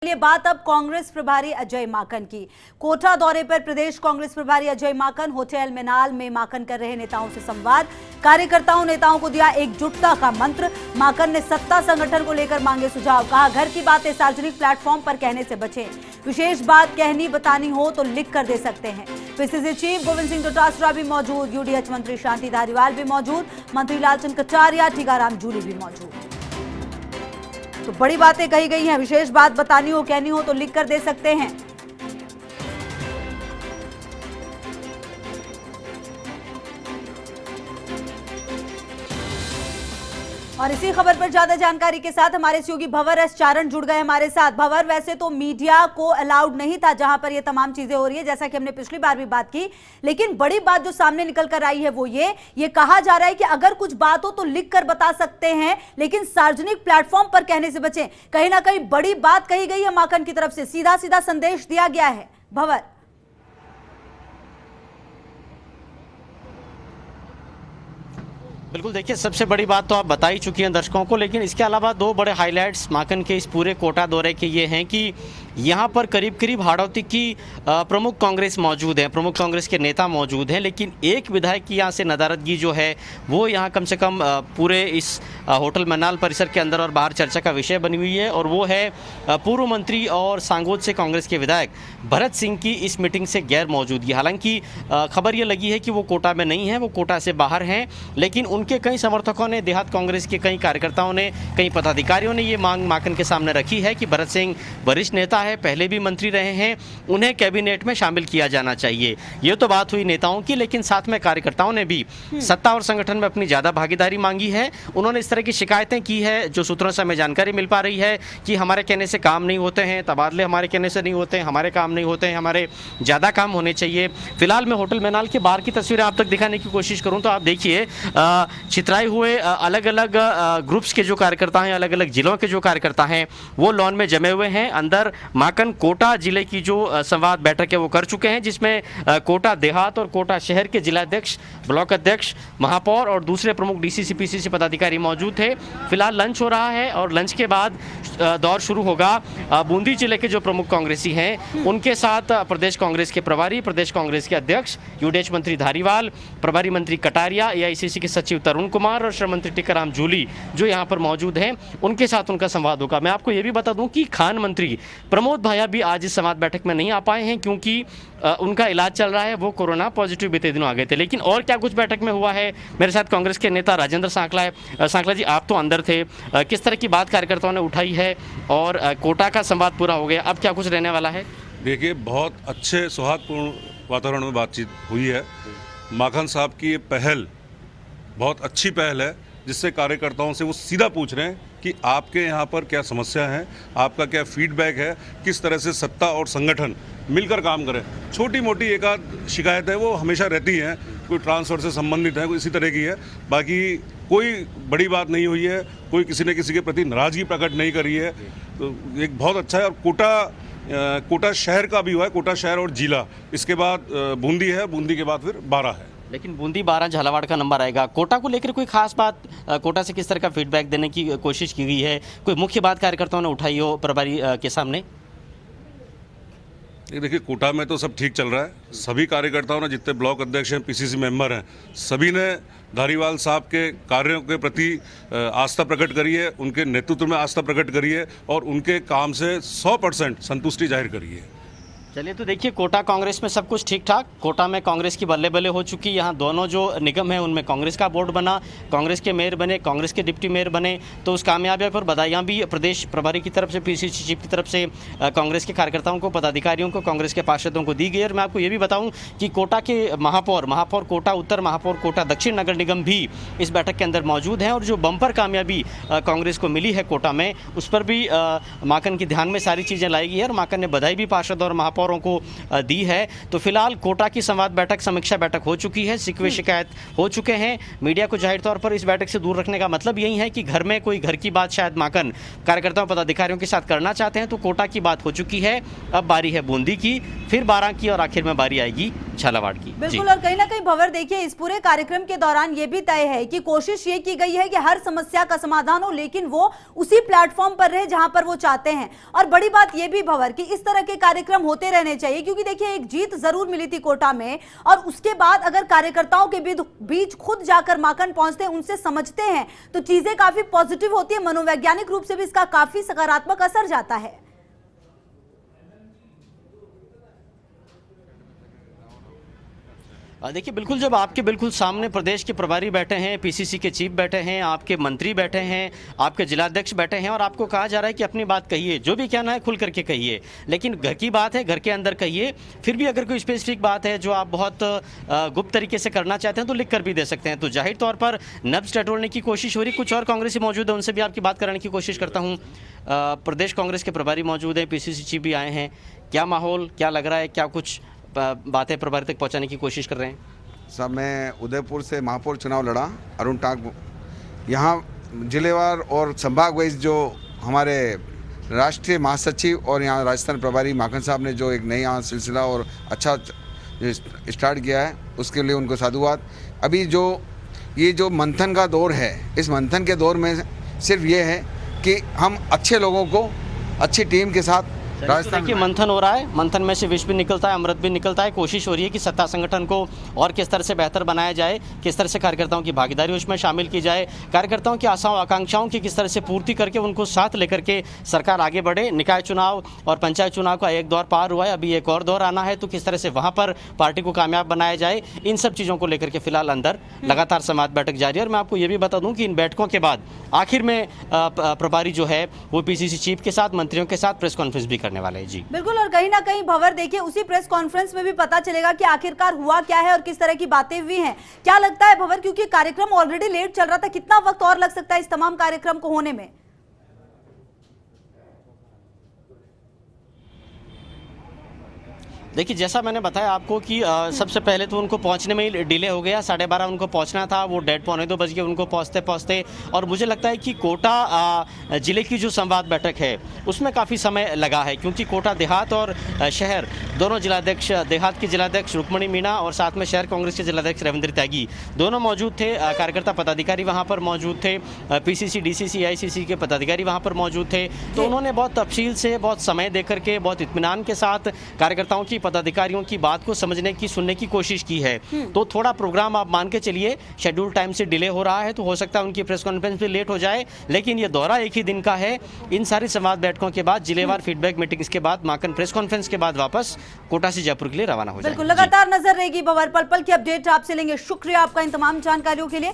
ये बात अब कांग्रेस प्रभारी अजय माकन की। कोटा दौरे पर प्रदेश कांग्रेस प्रभारी अजय माकन होटल मीनाल में माकन कर रहे नेताओं से संवाद। कार्यकर्ताओं नेताओं को दिया एकजुटता का मंत्र। माकन ने सत्ता संगठन को लेकर मांगे सुझाव। कहा, घर की बातें सार्वजनिक प्लेटफॉर्म पर कहने से बचें। विशेष बात कहनी बतानी हो तो लिख कर दे सकते हैं। पीसीसी चीफ गोविंद सिंह डोटासरा भी मौजूद, यूडीएच मंत्री शांति धारीवाल भी मौजूद, मंत्री लालचंद कटारिया, टीकाराम जूली भी मौजूद। तो बड़ी बातें कही गई हैं। विशेष बात बतानी हो कहनी हो तो लिख कर दे सकते हैं। और इसी खबर पर ज्यादा जानकारी के साथ हमारे सहयोगी भंवर एस चारण जुड़ गए हमारे साथ। भंवर, वैसे तो मीडिया को अलाउड नहीं था जहां पर ये तमाम चीजें हो रही है, जैसा कि हमने पिछली बार भी बात की, लेकिन बड़ी बात जो सामने निकल कर आई है वो ये कहा जा रहा है कि अगर कुछ बात हो तो लिख कर बता सकते हैं, लेकिन सार्वजनिक प्लेटफॉर्म पर कहने से बचें। कहीं ना कहीं बड़ी बात कही गई है माकन की तरफ से, सीधा सीधा संदेश दिया गया है। भंवर, बिल्कुल, देखिए, सबसे बड़ी बात तो आप बता ही चुकी हैं दर्शकों को, लेकिन इसके अलावा दो बड़े हाइलाइट्स माकन के इस पूरे कोटा दौरे के ये हैं कि यहाँ पर करीब करीब हाड़ौती की प्रमुख कांग्रेस मौजूद है, प्रमुख कांग्रेस के नेता मौजूद हैं, लेकिन एक विधायक की यहाँ से नदारदगी जो है वो यहाँ कम से कम पूरे इस होटल मीनाल परिसर के अंदर और बाहर चर्चा का विषय बनी हुई है, और वो है पूर्व मंत्री और सांगोद से कांग्रेस के विधायक भरत सिंह की इस मीटिंग से गैर मौजूदगी। हालांकि खबर ये लगी है कि वो कोटा में नहीं है, वो कोटा से बाहर हैं, लेकिन उनके कई समर्थकों ने, देहात कांग्रेस के कई कार्यकर्ताओं ने, कई पदाधिकारियों ने ये मांग माकन के सामने रखी है कि भरत सिंह वरिष्ठ नेता है, पहले भी मंत्री रहे हैं, उन्हें कैबिनेट में शामिल किया जाना चाहिए। ये तो बात हुई नेताओं की, लेकिन साथ में कार्यकर्ताओं ने भी सत्ता और संगठन में अपनी ज़्यादा भागीदारी मांगी है। उन्होंने इस तरह की शिकायतें की है, जो सूत्रों से हमें जानकारी मिल पा रही है कि हमारे कहने से काम नहीं होते हैं, तबादले हमारे कहने से नहीं होते हैं, हमारे काम नहीं होते हैं, हमारे ज़्यादा काम होने चाहिए। फिलहाल मैं होटल मीनाल के बाहर की तस्वीरें आप तक दिखाने की कोशिश करूँ तो आप देखिए, छितराए हुए अलग अलग ग्रुप्स के जो कार्यकर्ता हैं, अलग अलग जिलों के जो कार्यकर्ता हैं, वो लॉन में जमे हुए हैं। अंदर माकन कोटा जिले की जो संवाद बैठक है वो कर चुके हैं, जिसमें कोटा देहात और कोटा शहर के जिलाध्यक्ष, ब्लॉक अध्यक्ष, महापौर और दूसरे प्रमुख डीसीसी पीसीसी पदाधिकारी मौजूद थे। फिलहाल लंच हो रहा है और लंच के बाद दौर शुरू होगा बूंदी जिले के जो प्रमुख कांग्रेसी हैं उनके साथ। प्रदेश कांग्रेस के प्रभारी, प्रदेश कांग्रेस के अध्यक्ष, यूडीएच मंत्री धारीवाल, प्रभारी मंत्री कटारिया, एआईसीसी के सचिव तरुण कुमार और श्रम मंत्री टीकाराम जूली जो यहाँ पर मौजूद हैं, उनके साथ उनका संवाद होगा। मैं आपको ये भी बता दूं कि खान मंत्री प्रमोद भाया भी आज इस संवाद बैठक में नहीं आ पाए हैं, क्योंकि उनका इलाज चल रहा है, वो कोरोना पॉजिटिव बीते दिनों आ गए थे। लेकिन और क्या कुछ बैठक में हुआ है, मेरे साथ कांग्रेस के नेता राजेंद्र सांकला है। सांकला जी, आप तो अंदर थे, किस तरह की बात कार्यकर्ताओं ने उठाई है और कोटा का संवाद पूरा हो गया, अब क्या कुछ रहने वाला है? देखिए, बहुत अच्छे सौहार्दपूर्ण वातावरण में बातचीत हुई है। माखन साहब की ये पहल बहुत अच्छी पहल है, जिससे कार्यकर्ताओं से वो सीधा पूछ रहे हैं कि आपके यहाँ पर क्या समस्या है, आपका क्या फीडबैक है, किस तरह से सत्ता और संगठन मिलकर काम करें। छोटी मोटी एक आध शिकायत है वो हमेशा रहती है, कोई ट्रांसफ़र से संबंधित है, कोई इसी तरह की है, बाकी कोई बड़ी बात नहीं हुई है, कोई किसी ने किसी के प्रति नाराज़गी प्रकट नहीं करी है। तो एक बहुत अच्छा है। और कोटा शहर का भी हुआ है, कोटा शहर और जिला, इसके बाद बूंदी है, बूंदी के बाद फिर 12 है। लेकिन बूंदी 12 झालावाड़ का नंबर आएगा। कोटा को लेकर कोई खास बात, कोटा से किस तरह का फीडबैक देने की कोशिश की गई है, कोई मुख्य बात कार्यकर्ताओं ने उठाई हो प्रभारी के सामने? देखिए, कोटा में तो सब ठीक चल रहा है। सभी कार्यकर्ताओं ने, जितने ब्लॉक अध्यक्ष हैं, पीसीसी मेंबर हैं, सभी ने धारीवाल साहब के कार्यों के प्रति आस्था प्रकट करी है, उनके नेतृत्व में आस्था प्रकट करी है और उनके काम से 100% संतुष्टि जाहिर करी है। चलिए, तो देखिए, कोटा कांग्रेस में सब कुछ ठीक ठाक। कोटा में कांग्रेस की बल्ले बल्ले हो चुकी। यहाँ दोनों जो निगम हैं उनमें कांग्रेस का बोर्ड बना, कांग्रेस के मेयर बने, कांग्रेस के डिप्टी मेयर बने। तो उस कामयाबी पर बधाइयाँ भी प्रदेश प्रभारी की तरफ से, पीसीसी चीफ की तरफ से कांग्रेस के कार्यकर्ताओं को, पदाधिकारियों को, कांग्रेस के पार्षदों को दी गई। और मैं आपको ये भी बताऊँ कि कोटा के महापौर कोटा उत्तर, महापौर कोटा दक्षिण नगर निगम भी इस बैठक के अंदर मौजूद हैं। और जो बम्पर कामयाबी कांग्रेस को मिली है कोटा में, उस पर भी माकन के ध्यान में सारी चीज़ें लाई गई है और माकन ने बधाई भी पार्षद और महापौर को दी है। तो फिलहाल कोटा की संवाद बैठक, समीक्षा बैठक हो चुकी है, शिकवे शिकायत हो चुके हैं। मीडिया को जाहिर तौर पर इस बैठक से दूर रखने का मतलब यही है कि घर में कोई घर की बात शायद माकन कार्यकर्ताओं पदाधिकारियों के साथ करना चाहते हैं। तो कोटा की बात हो चुकी है, अब बारी है बूंदी की, फिर 12 की और आखिर में बारी आएगी झालावाड़ की। जी। बिल्कुल, और कहीं ना कहीं भंवर देखिए, इस पूरे कार्यक्रम के दौरान ये भी तय है कि कोशिश ये की गई है कि हर समस्या का समाधान हो, लेकिन वो उसी प्लेटफॉर्म पर रहे जहां पर वो चाहते हैं। और बड़ी बात ये भी भंवर कि इस तरह के कार्यक्रम होते रहने चाहिए, क्योंकि देखिए एक जीत जरूर मिली थी कोटा में, और उसके बाद अगर कार्यकर्ताओं के बीच खुद जाकर माकन पहुंचते हैं, उनसे समझते हैं, तो चीजें काफी पॉजिटिव होती है। मनोवैज्ञानिक रूप से भी इसका काफी सकारात्मक असर जाता है। देखिए, बिल्कुल जब आपके बिल्कुल सामने प्रदेश के प्रभारी बैठे हैं, पीसीसी के चीफ बैठे हैं, आपके मंत्री बैठे हैं, आपके जिलाध्यक्ष बैठे हैं, और आपको कहा जा रहा है कि अपनी बात कहिए, जो भी कहना है खुल करके कहिए, लेकिन घर की बात है, घर के अंदर कहिए। फिर भी अगर कोई स्पेसिफिक बात है जो आप बहुत गुप्त तरीके से करना चाहते हैं तो लिख कर भी दे सकते हैं। तो जाहिर तौर पर नब्ज टटोलने की कोशिश हो रही। कुछ और कांग्रेसी मौजूद है, उनसे भी आपकी बात कराने की कोशिश करता हूँ। प्रदेश कांग्रेस के प्रभारी मौजूद हैं, पीसीसी चीफ भी आए हैं। क्या माहौल, क्या लग रहा है, क्या कुछ बातें प्रभारी तक पहुंचाने की कोशिश कर रहे हैं? साहब, मैं उदयपुर से महापौर चुनाव लड़ा, अरुण टाक। यहाँ जिलेवार और संभाग वाइज जो हमारे राष्ट्रीय महासचिव और यहाँ राजस्थान प्रभारी माखन साहब ने जो एक नया सिलसिला और अच्छा स्टार्ट किया है, उसके लिए उनको साधुवाद। अभी ये जो मंथन का दौर है, इस मंथन के दौर में सिर्फ ये है कि हम अच्छे लोगों को अच्छी टीम के साथ राजस्थान देखिए मंथन हो रहा है। मंथन में से विष भी निकलता है, अमृत भी निकलता है। कोशिश हो रही है कि सत्ता संगठन को और किस तरह से बेहतर बनाया जाए, किस तरह से कार्यकर्ताओं की भागीदारी उसमें शामिल की जाए, कार्यकर्ताओं की आशाओं आकांक्षाओं की किस तरह से पूर्ति करके उनको साथ लेकर के सरकार आगे बढ़े। निकाय चुनाव और पंचायत चुनाव का एक दौर पार हुआ है, अभी एक और दौर आना है, तो किस तरह से वहाँ पर पार्टी को कामयाब बनाया जाए, इन सब चीज़ों को लेकर के फिलहाल अंदर लगातार संवाद बैठक जारी है। और मैं आपको ये भी बता दूँ कि इन बैठकों के बाद आखिर में प्रभारी जो है वो पीसीसी चीफ के साथ, मंत्रियों के साथ प्रेस कॉन्फ्रेंस भी करने वाले हैं। जी बिल्कुल, और कहीं ना कहीं भंवर देखिए, उसी प्रेस कॉन्फ्रेंस में भी पता चलेगा कि आखिरकार हुआ क्या है और किस तरह की बातें हुई हैं। क्या लगता है भंवर, क्योंकि कार्यक्रम ऑलरेडी लेट चल रहा था, कितना वक्त और लग सकता है इस तमाम कार्यक्रम को होने में? देखिए, जैसा मैंने बताया आपको कि सबसे पहले तो उनको पहुंचने में ही डिले हो गया। 12:30 उनको पहुंचना था, वो 1:30-2 बज गए उनको पहुंचते पहुंचते। और मुझे लगता है कि कोटा ज़िले की जो संवाद बैठक है उसमें काफ़ी समय लगा है, क्योंकि कोटा देहात और शहर दोनों जिलाध्यक्ष, देहात के जिलाध्यक्ष रुक्मणी मीणा और साथ में शहर कांग्रेस के जिलाध्यक्ष रविंद्र त्यागी दोनों मौजूद थे। कार्यकर्ता पदाधिकारी वहाँ पर मौजूद थे, पीसीसी, डीसीसी, आईसीसी के पदाधिकारी वहाँ पर मौजूद थे। तो उन्होंने बहुत तफसील से, बहुत समय दे करके, बहुत इत्मीनान के साथ कार्यकर्ताओं की, पदाधिकारियों की बात को समझने की, सुनने की कोशिश की है। तो थोड़ा प्रोग्राम आप मान के चलिए शेड्यूल टाइम से डिले हो रहा है, तो हो सकता है उनकी प्रेस कॉन्फ्रेंस भी लेट हो जाए, लेकिन ये दौरा एक ही दिन का है। इन सारी संवाद बैठकों के बाद, जिलेवार फीडबैक मीटिंग्स के बाद, माकन प्रेस कॉन्फ्रेंस के बाद वापस कोटा से जयपुर के लिए रवाना हो जाएगा। बिल्कुल, लगातार नजर रहेगी भंवर, पल पल की अपडेट आपसे लेंगे। शुक्रिया आपका इन तमाम जानकारियों के लिए।